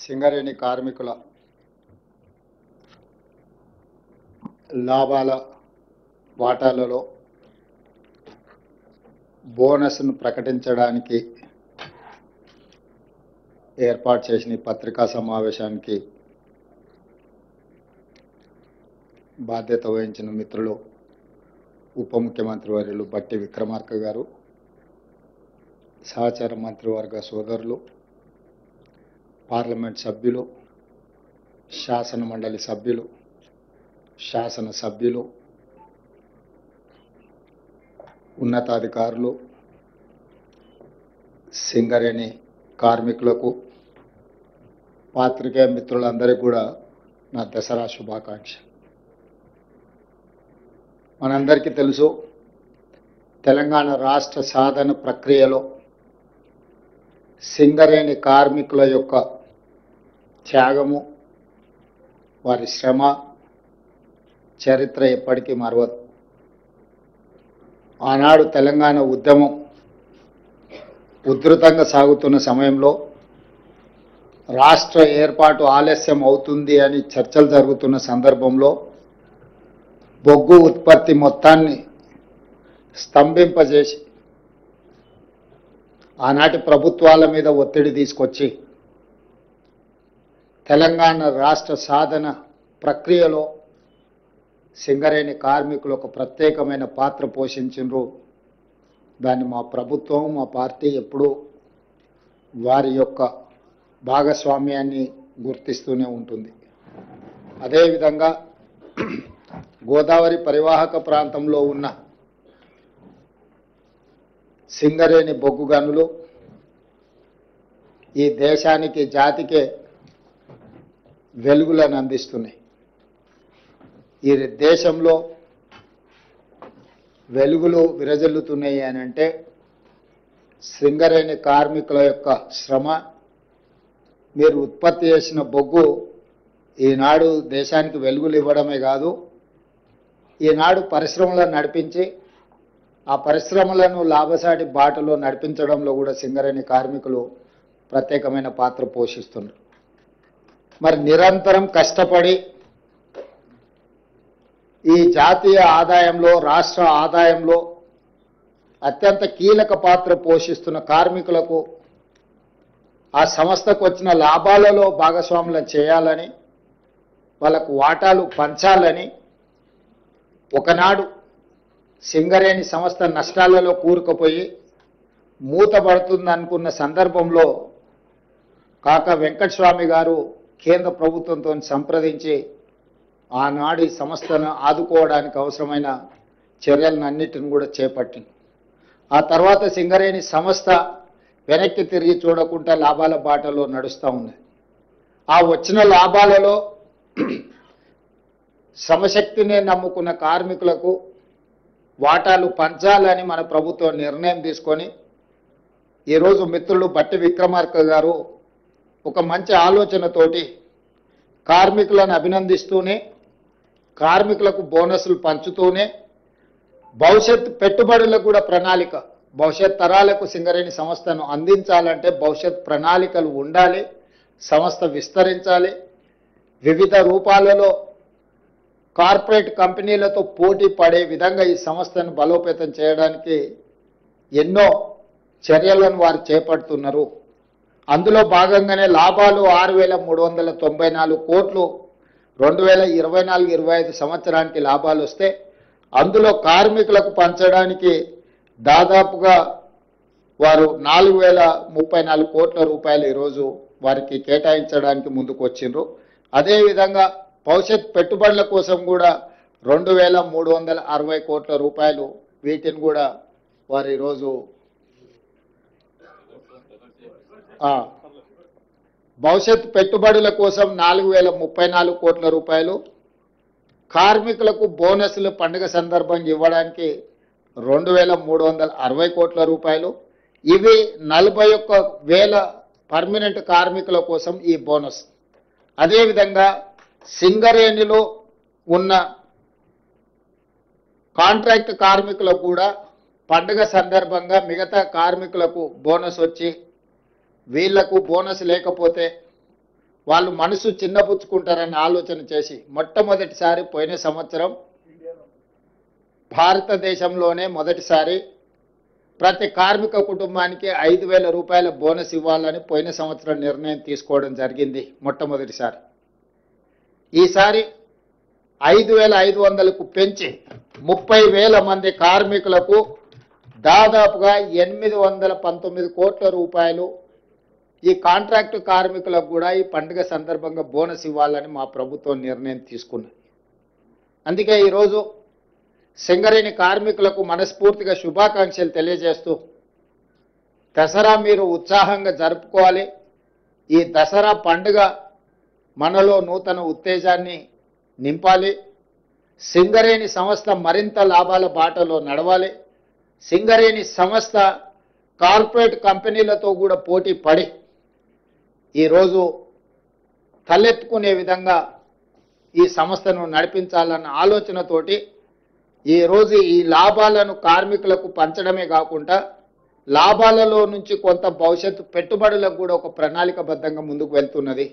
సింగరేణి కార్మికుల లాభాల వాటాలలో బోనస్ను ప్రకటించడానికి ఏర్పాటు చేసిన పత్రికా సమావేశానికి బాధ్యత వహించిన మిత్రులు ఉప ముఖ్యమంత్రి వర్యులు బట్టి విక్రమార్క గారు, సహచార మంత్రివర్గ సోదరులు, పార్లమెంట్ సభ్యులు, శాసన మండలి సభ్యులు, శాసన సభ్యులు, ఉన్నతాధికారులు, సింగరేణి కార్మికులకు, పాత్రికేయ మిత్రులందరికీ కూడా నా దసరా శుభాకాంక్ష. మనందరికీ తెలుసు, తెలంగాణ రాష్ట్ర సాధన ప్రక్రియలో సింగరేణి కార్మికుల యొక్క త్యాగము, వారి శ్రమ చరిత్ర ఎప్పటికీ మరవదు. ఆనాడు తెలంగాణ ఉద్యమం ఉధృతంగా సాగుతున్న సమయంలో రాష్ట్ర ఏర్పాటు ఆలస్యం అవుతుంది అని చర్చలు జరుగుతున్న సందర్భంలో బొగ్గు ఉత్పత్తి మొత్తాన్ని స్తంభింపజేసి ఆనాటి ప్రభుత్వాల మీద ఒత్తిడి తీసుకొచ్చి తెలంగాణ రాష్ట్ర సాధన ప్రక్రియలో సింగరేణి కార్మికులు ఒక ప్రత్యేకమైన పాత్ర పోషించారు. దాన్ని మా ప్రభుత్వం, మా పార్టీ ఎప్పుడూ వారి యొక్క భాగస్వామ్యాన్ని గుర్తిస్తూనే ఉంటుంది. అదేవిధంగా గోదావరి పరివాహక ప్రాంతంలో ఉన్న సింగరేణి బొగ్గు గనులు ఈ దేశానికి, జాతికే వెలుగులను అందిస్తున్నాయి. ఈ దేశంలో వెలుగులు విరజల్లుతున్నాయి అని అంటే సింగరేణి కార్మికుల యొక్క శ్రమ. మీరు ఉత్పత్తి చేసిన బొగ్గు ఈనాడు దేశానికి వెలుగులు ఇవ్వడమే కాదు, ఈనాడు పరిశ్రమలను నడిపించి ఆ పరిశ్రమలను లాభసాటి బాటలో నడిపించడంలో కూడా సింగరేణి కార్మికులు ప్రత్యేకమైన పాత్ర పోషిస్తున్నారు. మరి నిరంతరం కష్టపడి ఈ జాతీయ ఆదాయంలో, రాష్ట్ర ఆదాయంలో అత్యంత కీలక పాత్ర పోషిస్తున్న కార్మికులకు ఆ సంస్థకు వచ్చిన లాభాలలో భాగస్వాములను చేయాలని, వాళ్ళకు వాటాలు పంచాలని, ఒకనాడు సింగరేణి సంస్థ నష్టాలలో కూరుకుపోయి మూతపడుతుంది అనుకున్న సందర్భంలో కాకా వెంకటస్వామి గారు కేంద్ర ప్రభుత్వంతో సంప్రదించి ఆనాడు ఈ సంస్థను ఆదుకోవడానికి అవసరమైన చర్యలన్నిటిని కూడా చేపట్టింది. ఆ తర్వాత సింగరేణి సంస్థ వెనక్కి తిరిగి చూడకుండా లాభాల బాటలో నడుస్తూ ఉంది. ఆ వచ్చిన లాభాలలో శ్రమశక్తిని నమ్ముకున్న కార్మికులకు వాటాలు పంచాలని మన ప్రభుత్వం నిర్ణయం తీసుకొని ఈరోజు మిత్రులు బట్టి విక్రమార్క గారు ఒక మంచి ఆలోచనతోటి కార్మికులను అభినందిస్తూనే, కార్మికులకు బోనస్లు పంచుతూనే, భవిష్యత్ పెట్టుబడులకు కూడా ప్రణాళిక, భవిష్యత్ తరాలకు సింగరేణి సంస్థను అందించాలంటే భవిష్యత్ ప్రణాళికలు ఉండాలి, సంస్థ విస్తరించాలి, వివిధ రూపాలలో కార్పొరేట్ కంపెనీలతో పోటీ పడే విధంగా ఈ సంస్థను బలోపేతం చేయడానికి ఎన్నో చర్యలను వారు చేపడుతున్నారు. అందులో భాగంగానే లాభాలు 6,394 కోట్లు 2024-25 సంవత్సరానికి లాభాలు వస్తే అందులో కార్మికులకు పంచడానికి దాదాపుగా వారు 4,034 కోట్ల రూపాయలు ఈరోజు వారికి కేటాయించడానికి ముందుకు వచ్చిండ్రు. అదేవిధంగా భవిష్యత్ పెట్టుబడుల కోసం కూడా 2,360 కోట్ల రూపాయలు, వీటిని కూడా వారు ఈరోజు భవిష్యత్ పెట్టుబడుల కోసం 4,034 కోట్ల రూపాయలు, కార్మికులకు బోనస్లు పండుగ సందర్భంగా ఇవ్వడానికి 2,360 కోట్ల రూపాయలు, ఇవి 41,000 పర్మనెంట్ కార్మికుల కోసం ఈ బోనస్. అదేవిధంగా సింగరేణిలో ఉన్న కాంట్రాక్ట్ కార్మికులకు కూడా పండుగ సందర్భంగా మిగతా కార్మికులకు బోనస్ వచ్చి వీళ్లకు బోనస్ లేకపోతే వాళ్ళు మనసు చిన్నపుచ్చుకుంటారని ఆలోచన చేసి మొట్టమొదటిసారి పోయిన సంవత్సరం భారతదేశంలోనే మొదటిసారి ప్రతి కార్మిక కుటుంబానికి 5,000 రూపాయల బోనస్ ఇవ్వాలని పోయిన సంవత్సరం నిర్ణయం తీసుకోవడం జరిగింది మొట్టమొదటిసారి. ఈసారి 5,500కు పెంచి 30,000 మంది కార్మికులకు దాదాపుగా 819 కోట్ల రూపాయలు ఈ కాంట్రాక్టు కార్మికులకు కూడా ఈ పండుగ సందర్భంగా బోనస్ ఇవ్వాలని మా ప్రభుత్వం నిర్ణయం తీసుకున్నది. అందుకే ఈరోజు సింగరేణి కార్మికులకు మనస్ఫూర్తిగా శుభాకాంక్షలు తెలియజేస్తూ దసరా మీరు ఉత్సాహంగా జరుపుకోవాలి. ఈ దసరా పండుగ మనలో నూతన ఉత్తేజాన్ని నింపాలి. సింగరేణి సంస్థ మరింత లాభాల బాటలో నడవాలి. సింగరేణి సంస్థ కార్పొరేట్ కంపెనీలతో కూడా పోటీ పడి ఈరోజు తలెత్తుకునే విధంగా ఈ సంస్థను నడిపించాలన్న ఆలోచనతోటి ఈరోజు ఈ లాభాలను కార్మికులకు పంచడమే కాకుండా లాభాలలో నుంచి కొంత భవిష్యత్తు పెట్టుబడులకు కూడా ఒక ప్రణాళికబద్ధంగా ముందుకు వెళ్తున్నది.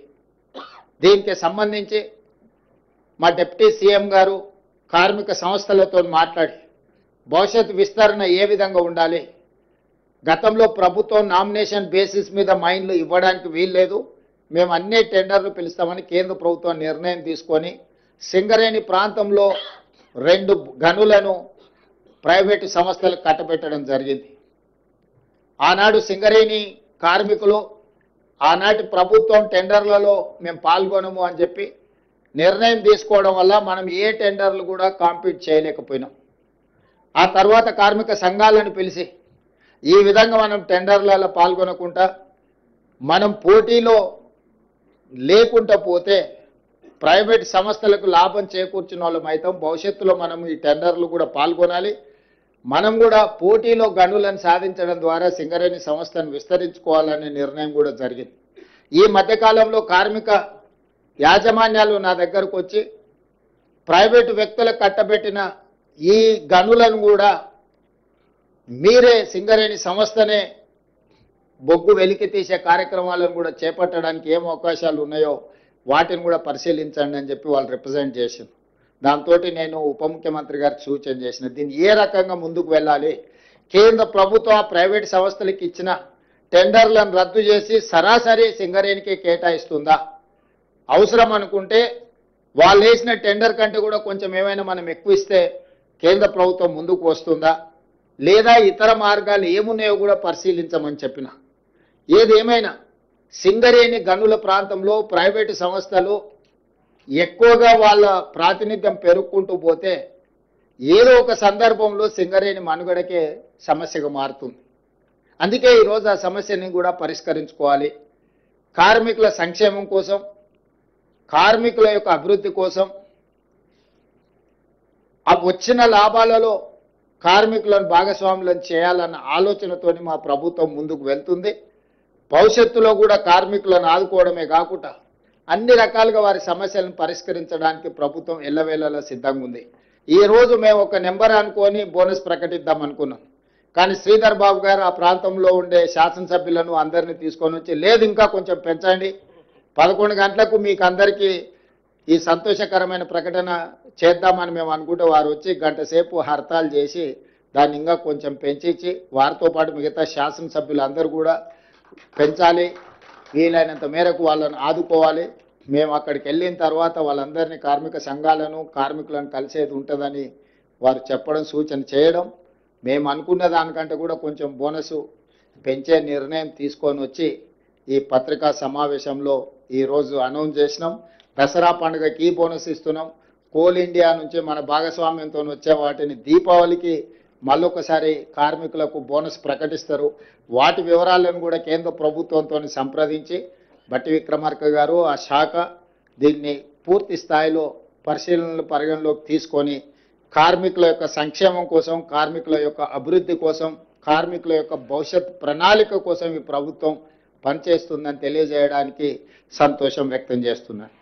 దీనికి సంబంధించి మా డిప్యూటీ సీఎం గారు కార్మిక సంస్థలతో మాట్లాడి భవిష్యత్తు విస్తరణ ఏ విధంగా ఉండాలి, గతంలో ప్రభుత్వం నామినేషన్ బేసిస్ మీద మైన్లు ఇవ్వడానికి వీల్లేదు, మేము అన్ని టెండర్లు పిలుస్తామని కేంద్ర ప్రభుత్వం నిర్ణయం తీసుకొని సింగరేణి ప్రాంతంలో 2 గనులను ప్రైవేటు సంస్థలకు కట్టబెట్టడం జరిగింది. ఆనాడు సింగరేణి కార్మికులు ఆనాటి ప్రభుత్వం టెండర్లలో మేము పాల్గొనము అని చెప్పి నిర్ణయం తీసుకోవడం వల్ల మనం ఏ టెండర్లు కూడా కాంపీట్ చేయలేకపోయినాం. ఆ తర్వాత కార్మిక సంఘాలను పిలిచి ఈ విధంగా మనం టెండర్లలో పాల్గొనకుండా మనం పోటీలో లేకుండా పోతే ప్రైవేట్ సంస్థలకు లాభం చేకూర్చిన వాళ్ళం అవుతాం. భవిష్యత్తులో మనం ఈ టెండర్లు కూడా పాల్గొనాలి. మనం కూడా పోటీలో గనులను సాధించడం ద్వారా సింగరేణి సంస్థను విస్తరించుకోవాలనే నిర్ణయం కూడా జరిగింది. ఈ మధ్యకాలంలో కార్మిక యాజమాన్యాలు నా దగ్గరకు వచ్చి ప్రైవేటు వ్యక్తులకు కట్టబెట్టిన ఈ గనులను కూడా మీరే సింగరేణి సంస్థనే బొగ్గు వెలికి తీసే కార్యక్రమాలను కూడా చేపట్టడానికి ఏం అవకాశాలు ఉన్నాయో వాటిని కూడా పరిశీలించండి అని చెప్పి వాళ్ళు రిప్రజెంట్ చేశారు. దాంతో నేను ఉప ముఖ్యమంత్రి గారికి సూచన చేసిన దీన్ని ఏ రకంగా ముందుకు వెళ్ళాలి, కేంద్ర ప్రభుత్వం ప్రైవేట్ సంస్థలకు ఇచ్చిన టెండర్లను రద్దు చేసి సరాసరి సింగరేణికి కేటాయిస్తుందా, అవసరం అనుకుంటే వాళ్ళు వేసిన టెండర్ కంటే కూడా కొంచెం ఏమైనా మనం ఎక్కువ ఇస్తే కేంద్ర ప్రభుత్వం ముందుకు వస్తుందా, లేదా ఇతర మార్గాలు ఏమున్నాయో కూడా పరిశీలించమని చెప్పిన. ఏదేమైనా సింగరేణి గనుల ప్రాంతంలో ప్రైవేటు సంస్థలు ఎక్కువగా వాళ్ళ ప్రాతినిధ్యం పెరుగుకుంటూ పోతే ఏదో ఒక సందర్భంలో సింగరేణి మనుగడకే సమస్యగా మారుతుంది. అందుకే ఈరోజు ఆ సమస్యని కూడా పరిష్కరించుకోవాలి. కార్మికుల సంక్షేమం కోసం, కార్మికుల యొక్క అభివృద్ధి కోసం ఆ వచ్చిన లాభాలలో కార్మికులను భాగస్వాములను చేయాలన్న ఆలోచనతోని మా ప్రభుత్వం ముందుకు వెళ్తుంది. భవిష్యత్తులో కూడా కార్మికులను ఆదుకోవడమే కాకుండా అన్ని రకాలుగా వారి సమస్యలను పరిష్కరించడానికి ప్రభుత్వం ఎల్లవేళలా సిద్ధంగా ఉంది. ఈ రోజు మేము ఒక నెంబర్ అనుకొని బోనస్ ప్రకటిద్దాం అనుకున్నాం. కానీ శ్రీధర్ బాబు గారు ఆ ప్రాంతంలో ఉండే శాసనసభ్యులను అందరినీ తీసుకొని వచ్చి లేదు ఇంకా కొంచెం పెంచండి, 11 గంటలకు మీకు అందరికీ ఈ సంతోషకరమైన ప్రకటన చేద్దామని మేము అనుకుంటే వారు వచ్చి గంట సేపు హర్తాలు చేసి దాన్ని ఇంకా కొంచెం పెంచి వారితో పాటు మిగతా శాసనసభ్యులు అందరూ కూడా పెంచాలి, వీలైనంత మేరకు వాళ్ళని ఆదుకోవాలి. మేము అక్కడికి వెళ్ళిన తర్వాత వాళ్ళందరినీ కార్మిక సంఘాలను కార్మికులను కలిసేది ఉంటుందని వారు చెప్పడం సూచన చేయడం, మేము అనుకున్న దానికంటే కూడా కొంచెం బోనసు పెంచే నిర్ణయం తీసుకొని వచ్చి ఈ పత్రికా సమావేశంలో ఈరోజు అనౌన్స్ చేసినాం. దసరా పండుగకి బోనస్ ఇస్తున్నాం. కోల్ ఇండియా నుంచి మన భాగస్వామ్యంతో వచ్చే వాటిని దీపావళికి మళ్ళొకసారి కార్మికులకు బోనస్ ప్రకటిస్తారు. వాటి వివరాలను కూడా కేంద్ర ప్రభుత్వంతో సంప్రదించి బట్టి విక్రమార్క గారు ఆ శాఖ దీన్ని పూర్తి స్థాయిలో పరిగణలోకి తీసుకొని కార్మికుల యొక్క సంక్షేమం కోసం, కార్మికుల యొక్క అభివృద్ధి కోసం, కార్మికుల యొక్క భవిష్యత్ ప్రణాళిక కోసం ఈ ప్రభుత్వం పనిచేస్తుందని తెలియజేయడానికి సంతోషం వ్యక్తం చేస్తున్నాను.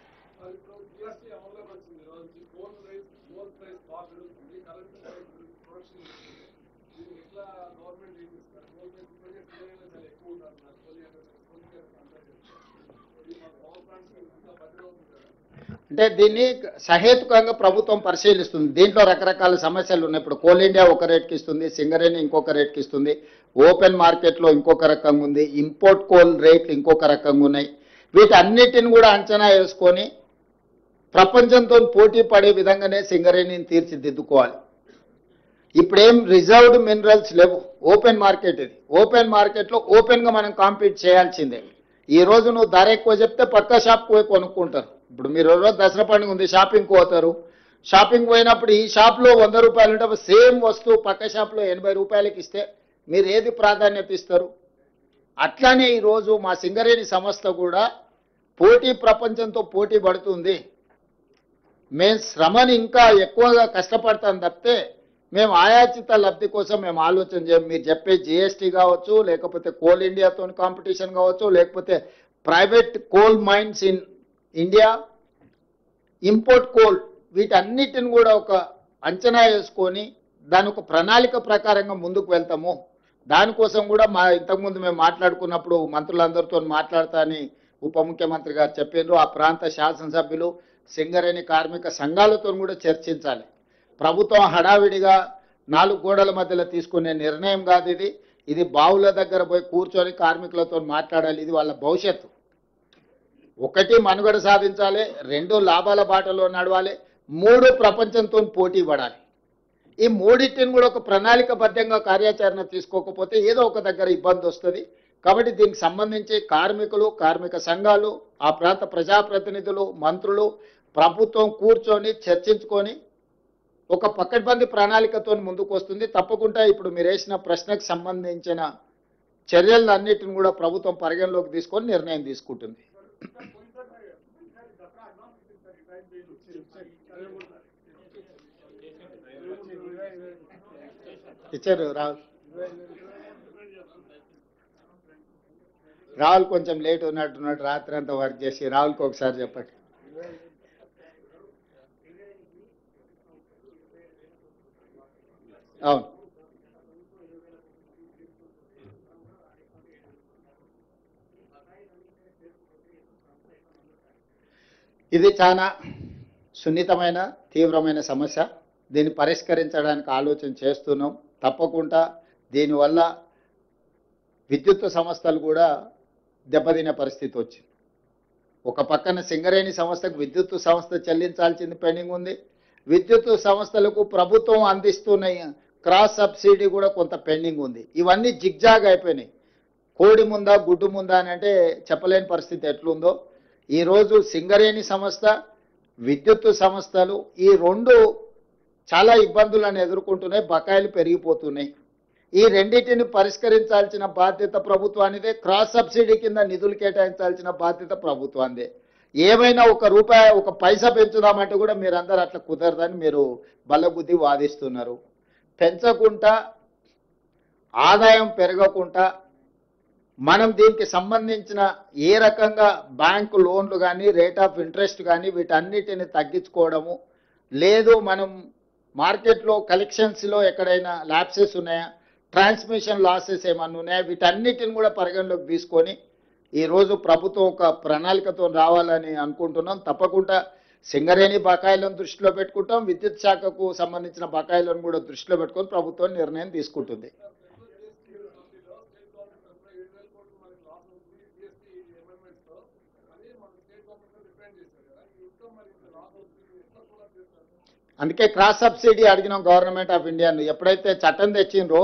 అంటే దీన్ని సహేతుకంగా ప్రభుత్వం పరిశీలిస్తుంది. దీంట్లో రకరకాల సమస్యలు ఉన్నాయి. ఇప్పుడు కోల్ ఇండియా ఒక రేట్కి ఇస్తుంది, సింగరేణి ఇంకొక రేట్కి ఇస్తుంది, ఓపెన్ మార్కెట్లో ఇంకొక రకంగా ఉంది, ఇంపోర్ట్ కోల్ రేట్లు ఇంకొక రకంగా ఉన్నాయి. వీటన్నిటిని కూడా అంచనా వేసుకొని ప్రపంచంతో పోటీ పడే విధంగానే సింగరేణిని తీర్చిదిద్దుకోవాలి. ఇప్పుడేం రిజర్వ్డ్ మినరల్స్ లేవు, ఓపెన్ మార్కెట్ ఇది. ఓపెన్ మార్కెట్లో ఓపెన్గా మనం కాంపీట్ చేయాల్సిందే. ఈ రోజు నువ్వు ధర ఎక్కువ చెప్తే పక్క షాప్కి పోయి కొనుక్కుంటారు. ఇప్పుడు మీరు రోజు దసరా పండుగ ఉంది, షాపింగ్కి పోతారు. షాపింగ్ పోయినప్పుడు ఈ షాప్లో 100 రూపాయలు ఉంటే సేమ్ వస్తువు పక్క షాప్లో 80 రూపాయలకి ఇస్తే మీరు ఏది ప్రాధాన్యత ఇస్తారు? అట్లానే ఈరోజు మా సింగరేణి సంస్థ కూడా పోటీ ప్రపంచంతో పోటీ పడుతుంది. మేము శ్రమని ఇంకా ఎక్కువగా కష్టపడతాం తప్పితే మేము ఆయాచిత లబ్ధి కోసం మేము ఆలోచన చేయం. మీరు చెప్పే జిఎస్టీ కావచ్చు, లేకపోతే కోల్ ఇండియాతో కాంపిటీషన్ కావచ్చు, లేకపోతే private coal mines in India, import coal, వీటన్నిటిని కూడా ఒక అంచనా వేసుకొని దాని ఒక ప్రణాళిక ప్రకారంగా ముందుకు వెళ్తాము. దానికోసం కూడా ఇంతకుముందు మేము మాట్లాడుకున్నప్పుడు మంత్రులందరితో మాట్లాడతా అని ఉప ముఖ్యమంత్రి గారు చెప్పారు. ఆ ప్రాంత శాసనసభ్యులు, సింగరేణి కార్మిక సంఘాలతో కూడా చర్చించాలి. ప్రభుత్వం హడావిడిగా 4 గోడల మధ్యలో తీసుకునే నిర్ణయం కాదు ఇది. ఇది బావుల దగ్గర పోయి కూర్చొని కార్మికులతో మాట్లాడాలి. ఇది వాళ్ళ భవిష్యత్తు. 1 మనుగడ సాధించాలి, 2 లాభాల బాటలో నడవాలి, 3 ప్రపంచంతో పోటీ పడాలి. ఈ మూడింటిని కూడా ఒక ప్రణాళికబద్ధంగా కార్యాచరణ తీసుకోకపోతే ఏదో ఒక దగ్గర ఇబ్బంది వస్తుంది. కాబట్టి దీనికి సంబంధించి కార్మికులు, కార్మిక సంఘాలు, ఆ ప్రాంత ప్రజాప్రతినిధులు, మంత్రులు, ప్రభుత్వం కూర్చొని చర్చించుకొని ఒక పకడ్బందీ ప్రణాళికతో ముందుకు వస్తుంది. తప్పకుండా ఇప్పుడు మీరు వేసిన ప్రశ్నకు సంబంధించిన చర్యలన్నిటిని కూడా ప్రభుత్వం పరిగణలోకి తీసుకొని నిర్ణయం తీసుకుంటుంది. ఇచ్చారు రాహుల్ కొంచెం లేట్ ఉన్నట్టున్నాడు, రాత్రి అంతా వర్క్ చేసి. రాహుల్కి ఒకసారి చెప్పండి. అవును, ఇది చాలా సున్నితమైన తీవ్రమైన సమస్య. దీన్ని పరిష్కరించడానికి ఆలోచన చేస్తున్నాం. తప్పకుండా దీనివల్ల విద్యుత్ సంస్థలు కూడా దెబ్బతినే పరిస్థితి వచ్చింది. ఒక పక్కన సింగరేణి సంస్థకు విద్యుత్ సంస్థ చెల్లించాల్సింది పెండింగ్ ఉంది. విద్యుత్ సంస్థలకు ప్రభుత్వం అందిస్తున్న క్రాస్ సబ్సిడీ కూడా కొంత పెండింగ్ ఉంది. ఇవన్నీ జిగ్జాగ్ అయిపోయినాయి. కోడి ముందా గుడ్డు ముందా అని అంటే చెప్పలేని పరిస్థితి ఎట్లుందో. ఈరోజు సింగరేణి సంస్థ, విద్యుత్ సంస్థలు ఈ 2 చాలా ఇబ్బందులను ఎదుర్కొంటున్నాయి, బకాయిలు పెరిగిపోతున్నాయి. ఈ రెండింటిని పరిష్కరించాల్సిన బాధ్యత ప్రభుత్వానిదే. క్రాస్ సబ్సిడీ కింద నిధులు కేటాయించాల్సిన బాధ్యత ప్రభుత్వానిదే. ఏమైనా 1 రూపాయి 1 పైసా పెంచుదామంటే కూడా మీరందరూ అట్లా కుదరదని మీరు బల్లబుద్ధి వాదిస్తున్నారు. పెంచకుండా, ఆదాయం పెరగకుండా మనం దీనికి సంబంధించిన ఏ రకంగా బ్యాంకు లోన్లు కానీ, రేట్ ఆఫ్ ఇంట్రెస్ట్ కానీ వీటన్నిటిని తగ్గించుకోవడము లేదు. మనం మార్కెట్లో కలెక్షన్స్లో ఎక్కడైనా ల్యాప్సెస్ ఉన్నాయా, ట్రాన్స్మిషన్ లాసెస్ ఏమన్నా ఉన్నాయా, వీటన్నిటిని కూడా పరిగణలోకి తీసుకొని ఈరోజు ప్రభుత్వం ఒక ప్రణాళికతో రావాలని అనుకుంటున్నాం. తప్పకుండా సింగరేణి బకాయిలను దృష్టిలో పెట్టుకుంటాం, విద్యుత్ శాఖకు సంబంధించిన బకాయిలను కూడా దృష్టిలో పెట్టుకొని ప్రభుత్వం నిర్ణయం తీసుకుంటుంది. అందుకే క్రాస్ సబ్సిడీ అడిగినాం గవర్నమెంట్ ఆఫ్ ఇండియాను. ఎప్పుడైతే చట్టం తెచ్చిండ్రో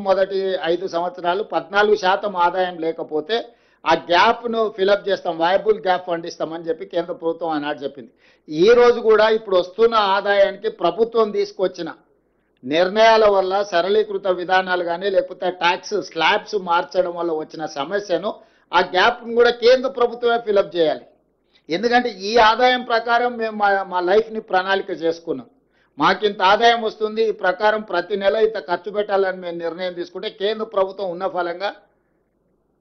మొదటి 5 సంవత్సరాలు 14% ఆదాయం లేకపోతే ఆ గ్యాప్ను ఫిలప్ చేస్తాం, వయబుల్ గ్యాప్ ఫండ్ ఇస్తామని చెప్పి కేంద్ర ప్రభుత్వం ఆనాడు చెప్పింది. ఈ రోజు కూడా ఇప్పుడు వస్తున్న ఆదాయానికి ప్రభుత్వం తీసుకొచ్చిన నిర్ణయాల వల్ల, సరళీకృత విధానాలు కానీ లేకపోతే ట్యాక్స్ స్లాబ్స్ మార్చడం వల్ల వచ్చిన సమస్యను, ఆ గ్యాప్ను కూడా కేంద్ర ప్రభుత్వమే ఫిలప్ చేయాలి. ఎందుకంటే ఈ ఆదాయం ప్రకారం మేము మా లైఫ్ని ప్రణాళిక చేసుకున్నాం. మాకింత ఆదాయం వస్తుంది, ఈ ప్రకారం ప్రతి నెల ఇంత ఖర్చు పెట్టాలని మేము నిర్ణయం తీసుకుంటే కేంద్ర ప్రభుత్వం ఉన్న ఫలంగా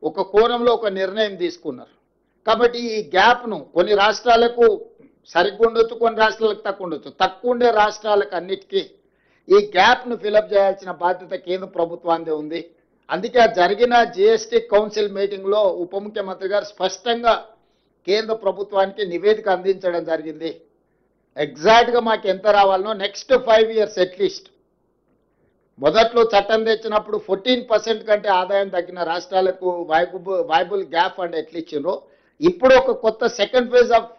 ఒక కోణంలో ఒక నిర్ణయం తీసుకున్నారు. కాబట్టి ఈ గ్యాప్ను కొన్ని రాష్ట్రాలకు సరిగ్గా ఉండొచ్చు, కొన్ని రాష్ట్రాలకు తక్కువ ఉండొచ్చు. తక్కువ ఉండే రాష్ట్రాలకు అన్నిటికీ ఈ గ్యాప్ను ఫిలప్ చేయాల్సిన బాధ్యత కేంద్ర ప్రభుత్వానిదే ఉంది. అందుకే జరిగిన జిఎస్టీ కౌన్సిల్ మీటింగ్లో ఉప ముఖ్యమంత్రి గారు స్పష్టంగా కేంద్ర ప్రభుత్వానికి నివేదిక అందించడం జరిగింది. ఎగ్జాక్ట్గా మాకు ఎంత రావాలనో నెక్స్ట్ 5 years అట్లీస్ట్. మొదట్లో చట్టం తెచ్చినప్పుడు 14% కంటే ఆదాయం తగ్గిన రాష్ట్రాలకు వైబుల్ గ్యాప్ ఫండ్ ఎట్లా ఇచ్చిండ్రో, ఇప్పుడు ఒక కొత్త second phase of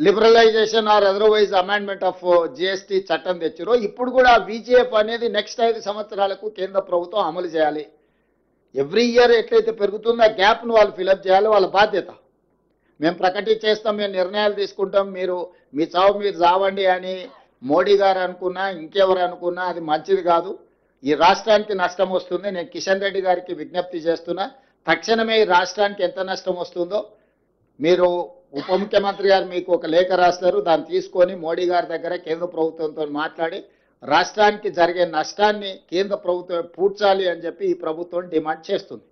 liberalisation or otherwise amendment of GST చట్టం తెచ్చిరో, ఇప్పుడు కూడా విజిఎఫ్ అనేది నెక్స్ట్ 5 సంవత్సరాలకు కేంద్ర ప్రభుత్వం అమలు చేయాలి. ఎవ్రీ ఇయర్ ఎట్లయితే పెరుగుతుందో ఆ గ్యాప్ను వాళ్ళు ఫిలప్ చేయాలి, వాళ్ళ బాధ్యత. మేము ప్రకటించేస్తాం, మేము నిర్ణయాలు తీసుకుంటాం, మీ చావు మీరు చావండి అని మోడీ గారు అనుకున్నా ఇంకెవరు అనుకున్నా అది మంచిది కాదు. ఈ రాష్ట్రానికి నష్టం వస్తుంది. నేను కిషన్ రెడ్డి గారికి విజ్ఞప్తి చేస్తున్నా, తక్షణమే ఈ రాష్ట్రానికి ఎంత నష్టం వస్తుందో మీరు ఉప ముఖ్యమంత్రి గారు మీకు ఒక లేఖ రాస్తారు, దాన్ని తీసుకొని మోడీ గారి దగ్గర కేంద్ర ప్రభుత్వంతో మాట్లాడి రాష్ట్రానికి జరిగే నష్టాన్ని కేంద్ర ప్రభుత్వం పూడ్చాలి అని చెప్పి ఈ ప్రభుత్వం డిమాండ్ చేస్తుంది.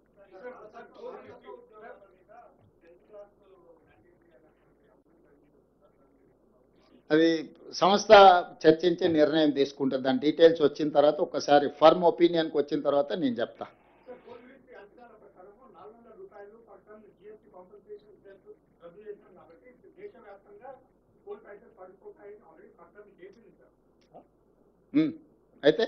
అది సంస్థ చర్చించి నిర్ణయం తీసుకుంటుంది. దాని డీటెయిల్స్ వచ్చిన తర్వాత ఒకసారి ఫర్మ్ ఒపీనియన్కి వచ్చిన తర్వాత నేను చెప్తా. అయితే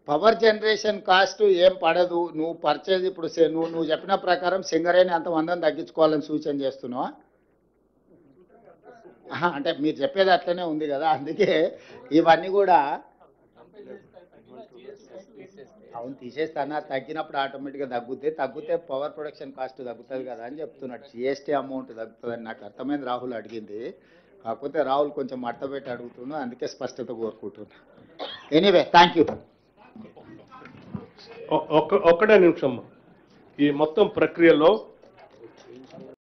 పవర్ జనరేషన్ కాస్ట్ ఏం పడదు. నువ్వు పర్చేజ్ ఇప్పుడు నువ్వు చెప్పిన ప్రకారం సింగరేణి అంత మందని తగ్గించుకోవాలని సూచన చేస్తున్నావా? అంటే మీరు చెప్పేది అట్లనే ఉంది కదా, అందుకే ఇవన్నీ కూడా అవును తీసేస్తానా, తగ్గినప్పుడు ఆటోమేటిక్గా తగ్గితే పవర్ ప్రొడక్షన్ కాస్ట్ తగ్గుతుంది కదా అని చెప్తున్నాడు. జిఎస్టీ అమౌంట్ తగ్గుతుందని నాకు అర్థమైంది. రాహుల్ అడిగింది, కాకపోతే రాహుల్ కొంచెం మట్టబెట్టి అడుగుతున్నా, అందుకే స్పష్టత కోరుకుంటున్నా. Anyway thank you. ఒక్కటే నిమిషం. ఈ మొత్తం ప్రక్రియలో